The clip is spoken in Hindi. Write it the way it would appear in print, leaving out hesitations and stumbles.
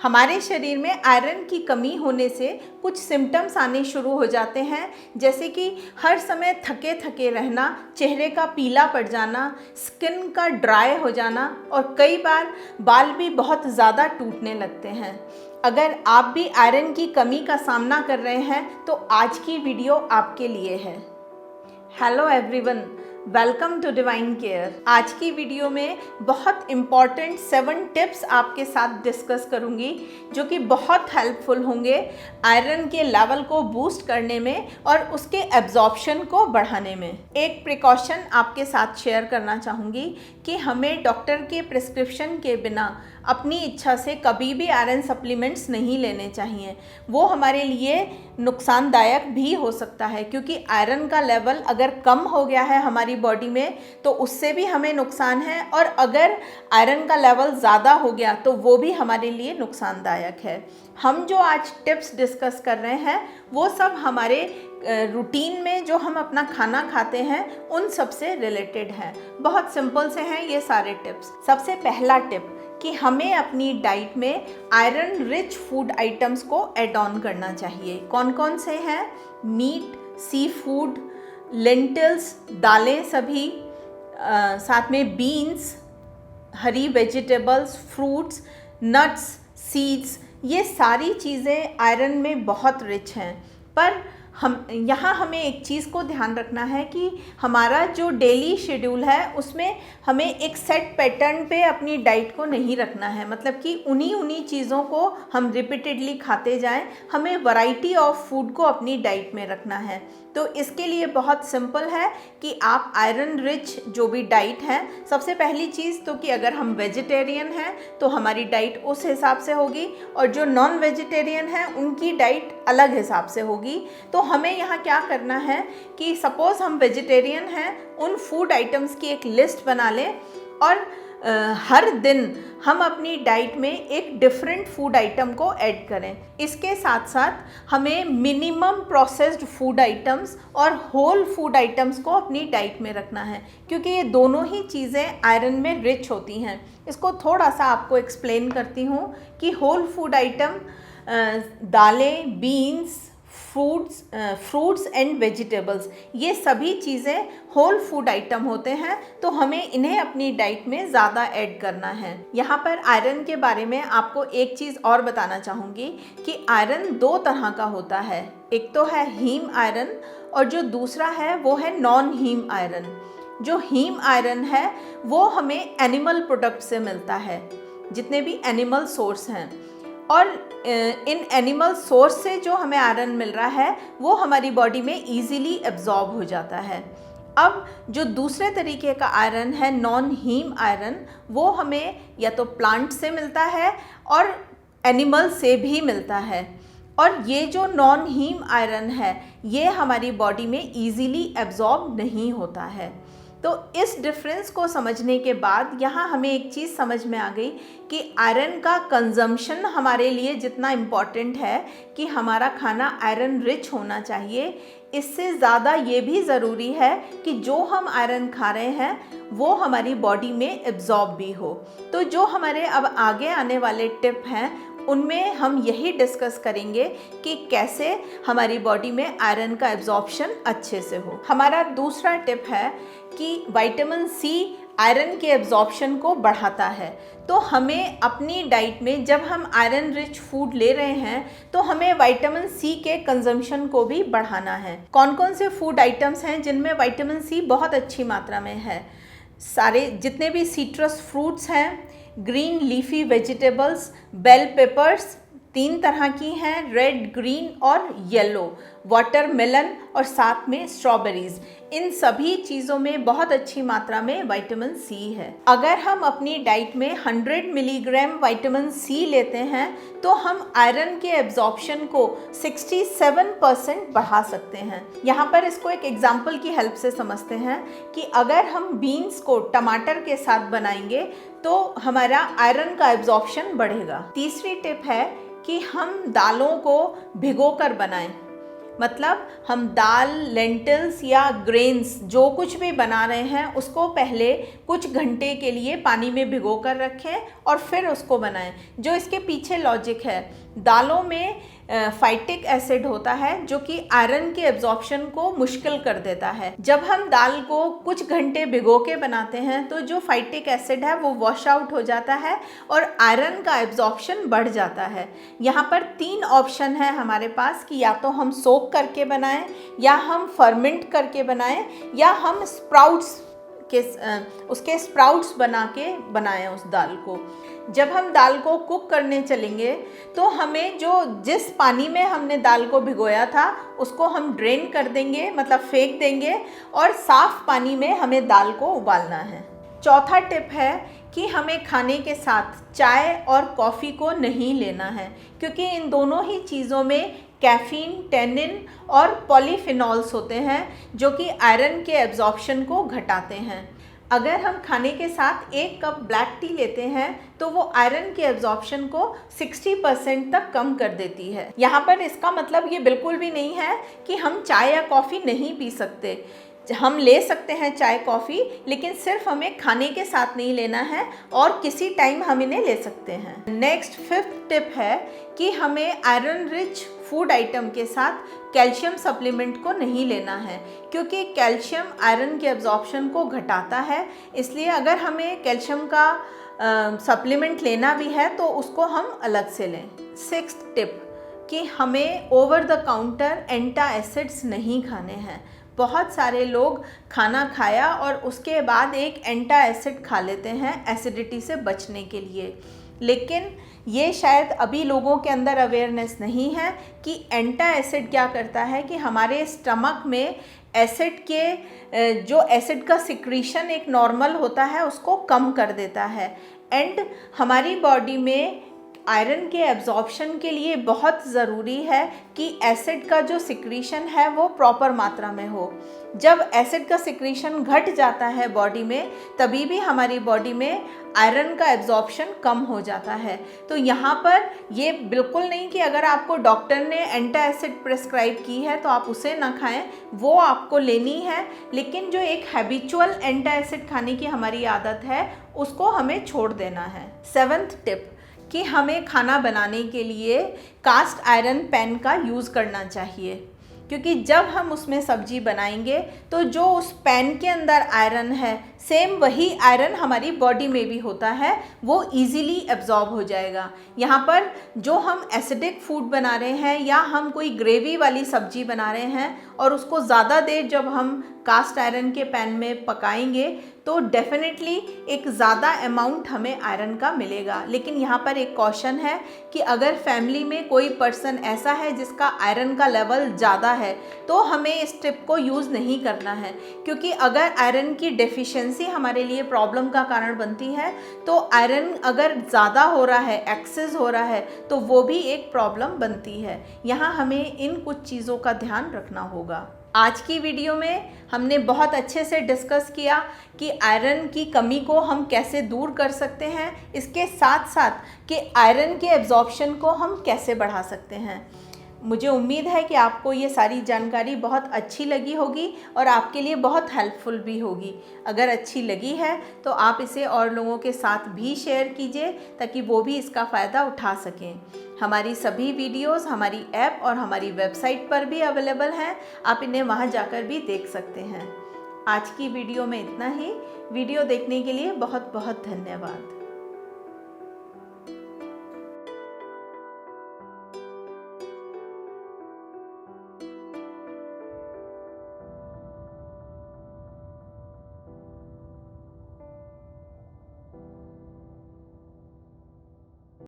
हमारे शरीर में आयरन की कमी होने से कुछ सिम्टम्स आने शुरू हो जाते हैं, जैसे कि हर समय थके थके रहना, चेहरे का पीला पड़ जाना, स्किन का ड्राई हो जाना और कई बार बाल भी बहुत ज़्यादा टूटने लगते हैं। अगर आप भी आयरन की कमी का सामना कर रहे हैं तो आज की वीडियो आपके लिए है। Hello everyone, welcome to Divine Care. आज की वीडियो में बहुत इम्पॉर्टेंट 7 टिप्स आपके साथ डिस्कस करूंगी जो कि बहुत हेल्पफुल होंगे आयरन के लेवल को बूस्ट करने में और उसके एब्जॉर्प्शन को बढ़ाने में। एक प्रिकॉशन आपके साथ शेयर करना चाहूँगी कि हमें डॉक्टर के प्रिस्क्रिप्शन के बिना अपनी इच्छा से कभी भी आयरन सप्लीमेंट्स नहीं लेने चाहिए। वो हमारे लिए नुकसानदायक भी हो सकता है, क्योंकि आयरन का लेवल अगर कम हो गया है हमारी बॉडी में तो उससे भी हमें नुकसान है, और अगर आयरन का लेवल ज़्यादा हो गया तो वो भी हमारे लिए नुकसानदायक है। हम जो आज टिप्स डिस्कस कर रहे हैं वो सब हमारे रूटीन में जो हम अपना खाना खाते हैं उन सब से रिलेटेड हैं। बहुत सिंपल से हैं ये सारे टिप्स। सबसे पहला टिप कि हमें अपनी डाइट में आयरन रिच फूड आइटम्स को ऐड ऑन करना चाहिए। कौन कौन से हैं? मीट, सी फूड, लेंटिल्स, दालें सभी, साथ में बीन्स, हरी वेजिटेबल्स, फ्रूट्स, नट्स, सीड्स, ये सारी चीज़ें आयरन में बहुत रिच हैं। पर हमें एक चीज़ को ध्यान रखना है कि हमारा जो डेली शेड्यूल है उसमें हमें एक सेट पैटर्न पे अपनी डाइट को नहीं रखना है। मतलब कि उन्हीं चीज़ों को हम रिपीटेडली खाते जाएं। हमें वैरायटी ऑफ फूड को अपनी डाइट में रखना है। तो इसके लिए बहुत सिंपल है कि आप आयरन रिच जो भी डाइट है, सबसे पहली चीज़ तो कि अगर हम वेजिटेरियन हैं तो हमारी डाइट उस हिसाब से होगी, और जो नॉन वेजिटेरियन हैं उनकी डाइट अलग हिसाब से होगी। तो हमें यहाँ क्या करना है कि सपोज़ हम वेजिटेरियन हैं, उन फूड आइटम्स की एक लिस्ट बना लें और हर दिन हम अपनी डाइट में एक डिफरेंट फूड आइटम को ऐड करें। इसके साथ साथ हमें मिनिमम प्रोसेस्ड फूड आइटम्स और होल फूड आइटम्स को अपनी डाइट में रखना है, क्योंकि ये दोनों ही चीज़ें आयरन में रिच होती हैं। इसको थोड़ा सा आपको एक्सप्लेन करती हूँ कि होल फूड आइटम दालें, बीन्स, फ्रूट्स एंड वेजिटेबल्स, ये सभी चीज़ें होल फूड आइटम होते हैं, तो हमें इन्हें अपनी डाइट में ज़्यादा ऐड करना है। यहाँ पर आयरन के बारे में आपको एक चीज़ और बताना चाहूँगी कि आयरन 2 तरह का होता है। एक तो है हीम आयरन और जो दूसरा है वो है नॉन हीम आयरन। जो हीम आयरन है वो हमें एनिमल प्रोडक्ट से मिलता है, जितने भी एनिमल सोर्स हैं, और इन एनिमल सोर्स से जो हमें आयरन मिल रहा है वो हमारी बॉडी में इजीली एब्जॉर्ब हो जाता है। अब जो दूसरे तरीके का आयरन है नॉन हीम आयरन, वो हमें या तो प्लांट से मिलता है और एनिमल से भी मिलता है, और ये जो नॉन हीम आयरन है ये हमारी बॉडी में इजीली एब्जॉर्ब नहीं होता है। तो इस डिफरेंस को समझने के बाद यहाँ हमें एक चीज़ समझ में आ गई कि आयरन का कंजम्पशन हमारे लिए जितना इम्पॉर्टेंट है कि हमारा खाना आयरन रिच होना चाहिए, इससे ज़्यादा ये भी ज़रूरी है कि जो हम आयरन खा रहे हैं वो हमारी बॉडी में एब्जॉर्ब भी हो। तो जो हमारे अब आगे आने वाले टिप हैं उनमें हम यही डिस्कस करेंगे कि कैसे हमारी बॉडी में आयरन का एब्जॉर्प्शन अच्छे से हो। हमारा दूसरा टिप है कि विटामिन सी आयरन के एब्जॉर्प्शन को बढ़ाता है। तो हमें अपनी डाइट में जब हम आयरन रिच फूड ले रहे हैं तो हमें विटामिन सी के कंजम्पशन को भी बढ़ाना है। कौन कौन से फूड आइटम्स हैं जिनमें विटामिन सी बहुत अच्छी मात्रा में है? सारे जितने भी सिट्रस फ्रूट्स हैं, green leafy vegetables, bell peppers 3 तरह की हैं, रेड, ग्रीन और येलो, वाटरमेलन और साथ में स्ट्रॉबेरीज, इन सभी चीज़ों में बहुत अच्छी मात्रा में विटामिन सी है। अगर हम अपनी डाइट में 100 मिलीग्राम विटामिन सी लेते हैं तो हम आयरन के एब्जॉर्प्शन को 67% बढ़ा सकते हैं। यहाँ पर इसको एक एग्जाम्पल की हेल्प से समझते हैं कि अगर हम बीन्स को टमाटर के साथ बनाएंगे तो हमारा आयरन का एब्जॉर्प्शन बढ़ेगा। तीसरी टिप है कि हम दालों को भिगोकर बनाएं। मतलब हम दाल, लेंटिल्स या ग्रेन्स जो कुछ भी बना रहे हैं उसको पहले कुछ घंटे के लिए पानी में भिगो कर रखें और फिर उसको बनाएं। जो इसके पीछे लॉजिक है, दालों में फाइटिक एसिड होता है जो कि आयरन के एब्जॉर्प्शन को मुश्किल कर देता है। जब हम दाल को कुछ घंटे भिगो के बनाते हैं तो जो फाइटिक एसिड है वो वॉश आउट हो जाता है और आयरन का एब्जॉर्प्शन बढ़ जाता है। यहाँ पर 3 ऑप्शन है हमारे पास कि या तो हम सोक करके बनाएं, या हम फर्मेंट करके बनाएं, या हम उसके स्प्राउट्स बना के बनाएं उस दाल को। जब हम दाल को कुक करने चलेंगे तो हमें जिस पानी में हमने दाल को भिगोया था उसको हम ड्रेन कर देंगे, मतलब फेंक देंगे, और साफ़ पानी में हमें दाल को उबालना है। चौथा टिप है कि हमें खाने के साथ चाय और कॉफ़ी को नहीं लेना है, क्योंकि इन दोनों ही चीज़ों में कैफीन, टेनिन और पॉलीफिनॉल्स होते हैं जो कि आयरन के एब्जॉर्प्शन को घटाते हैं। अगर हम खाने के साथ 1 कप ब्लैक टी लेते हैं तो वो आयरन के एब्जॉर्प्शन को 60% तक कम कर देती है। यहाँ पर इसका मतलब ये बिल्कुल भी नहीं है कि हम चाय या कॉफ़ी नहीं पी सकते। हम ले सकते हैं चाय कॉफ़ी, लेकिन सिर्फ हमें खाने के साथ नहीं लेना है और किसी टाइम हम इन्हें ले सकते हैं। नेक्स्ट 5th टिप है कि हमें आयरन रिच फूड आइटम के साथ कैल्शियम सप्लीमेंट को नहीं लेना है, क्योंकि कैल्शियम आयरन के एब्जॉर्प्शन को घटाता है। इसलिए अगर हमें कैल्शियम का सप्लीमेंट लेना भी है तो उसको हम अलग से लें। 6th टिप कि हमें ओवर द काउंटर एंटासिड्स नहीं खाने हैं। बहुत सारे लोग खाना खाया और उसके बाद एक एंटासिड खा लेते हैं एसिडिटी से बचने के लिए, लेकिन ये शायद अभी लोगों के अंदर अवेयरनेस नहीं है कि एंटासिड क्या करता है कि हमारे स्टमक में एसिड का सिक्रीशन एक नॉर्मल होता है उसको कम कर देता है। एंड हमारी बॉडी में आयरन के एब्जॉर्प्शन के लिए बहुत ज़रूरी है कि एसिड का जो सिक्रीशन है वो प्रॉपर मात्रा में हो। जब एसिड का सिक्रीशन घट जाता है बॉडी में, तभी भी हमारी बॉडी में आयरन का एब्जॉर्प्शन कम हो जाता है। तो यहाँ पर ये बिल्कुल नहीं कि अगर आपको डॉक्टर ने एंटासिड प्रेस्क्राइब की है तो आप उसे ना खाएं, वो आपको लेनी है, लेकिन जो एक हैबिचुअल एंटासिड खाने की हमारी आदत है उसको हमें छोड़ देना है। 7th टिप कि हमें खाना बनाने के लिए कास्ट आयरन पैन का यूज़ करना चाहिए, क्योंकि जब हम उसमें सब्जी बनाएंगे तो जो उस पैन के अंदर आयरन है सेम वही आयरन हमारी बॉडी में भी होता है, वो इजीली एब्जॉर्ब हो जाएगा। यहाँ पर जो हम एसिडिक फूड बना रहे हैं या हम कोई ग्रेवी वाली सब्जी बना रहे हैं और उसको ज़्यादा देर जब हम कास्ट आयरन के पैन में पकाएंगे तो डेफिनेटली एक ज़्यादा अमाउंट हमें आयरन का मिलेगा। लेकिन यहाँ पर एक कॉशन है कि अगर फैमिली में कोई पर्सन ऐसा है जिसका आयरन का लेवल ज़्यादा है तो हमें इस टिप को यूज़ नहीं करना है, क्योंकि अगर आयरन की डेफिशिएंसी हमारे लिए प्रॉब्लम का कारण बनती है तो आयरन अगर ज़्यादा हो रहा है, एक्सेस हो रहा है, तो वो भी एक प्रॉब्लम बनती है। यहाँ हमें इन कुछ चीज़ों का ध्यान रखना होगा। आज की वीडियो में हमने बहुत अच्छे से डिस्कस किया कि आयरन की कमी को हम कैसे दूर कर सकते हैं, इसके साथ साथ कि आयरन के एब्जॉर्प्शन को हम कैसे बढ़ा सकते हैं। मुझे उम्मीद है कि आपको ये सारी जानकारी बहुत अच्छी लगी होगी और आपके लिए बहुत हेल्पफुल भी होगी। अगर अच्छी लगी है तो आप इसे और लोगों के साथ भी शेयर कीजिए ताकि वो भी इसका फ़ायदा उठा सकें। हमारी सभी वीडियोस हमारी ऐप और हमारी वेबसाइट पर भी अवेलेबल हैं, आप इन्हें वहां जाकर भी देख सकते हैं। आज की वीडियो में इतना ही। वीडियो देखने के लिए बहुत बहुत धन्यवाद।